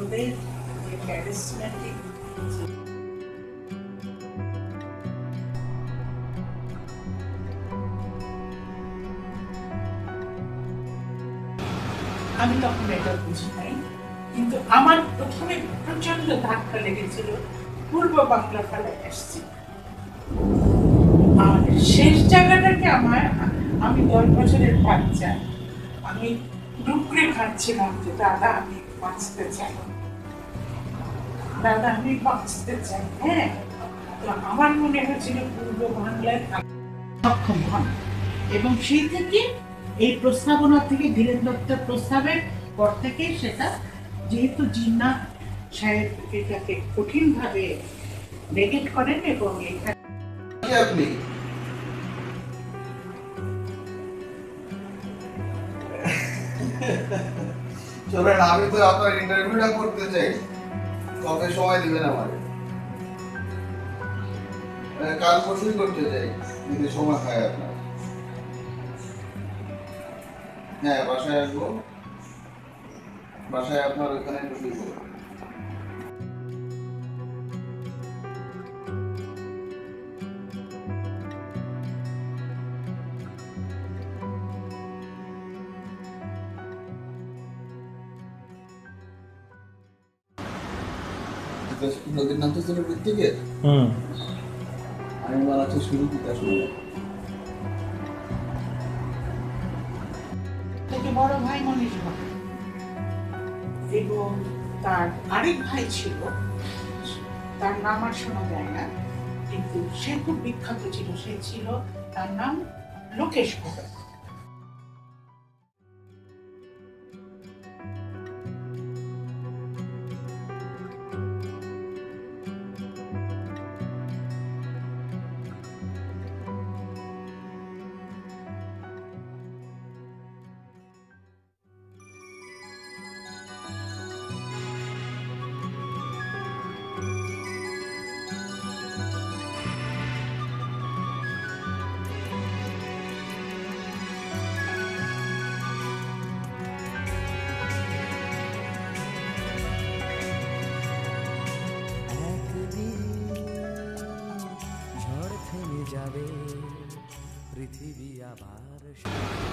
ওদের ক্যারিজম্যাটিক আমি তখন এটা বুঝি নাই, কিন্তু আমার প্রথমে প্রচন্ড ধাক্কা লেগেছিল পূর্ব বাংলা ফেলে আসছি। আর শেষ জায়গাটাকে আমি 10 বছরের বাচ্চা, আমি ডুকরে খাচ্ছিলাম যে দাদা আমি বাঁচতে চাই, দাদা আমি বাঁচতে চাই। হ্যাঁ, তো আমার মনে হয়েছিল পূর্ব বাংলায় সক্ষম হন, এবং সেই থেকে এই প্রস্তাবনা থেকে ধীরেন দত্তের প্রস্তাবের পর থেকে সেটা, যেহেতু জিন্না সাহেব এটাকে কঠিনভাবে নেগেট করেন এবং আপনি চলেন, আমি তো আপনার ইন্টারভিউটা করতে চাই, কত সময় দিবেন আমাকে? কাল পরশুই করতে চাই, যদি সময় হয় আপনার। হ্যাঁ, বাসায় আসবো, বাসায় আপনার ওইখানে ঢুকিয়ে দেবো। নদীর নাম তো ছিল বৃত্তিকের। আমি বানাচ্ছি শুরু দিতে আসলে বড় ভাই মনীষ ভাই, এবং তার আরেক ভাই ছিল, তার নাম আর শোনা যায় না, কিন্তু সে খুব বিখ্যাত ছিল, সে ছিল, তার নাম লোকেশ ভগত।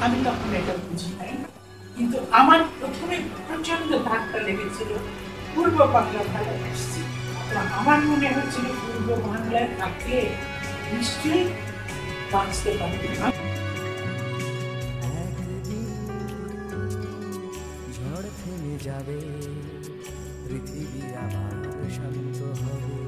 আমি তখন এটা বুঝি নাই, কিন্তু আমার প্রথমে প্রচন্ড ধাক্কা লেগেছিল পূর্ব বাংলা ফেলে আসছি। আমার মনে হচ্ছিল পূর্ব বাংলায় থাকলে নিশ্চয়ই বাঁচতে পারবে। ঝড় থেমে যাবে, পৃথিবী আবার শান্ত হবে।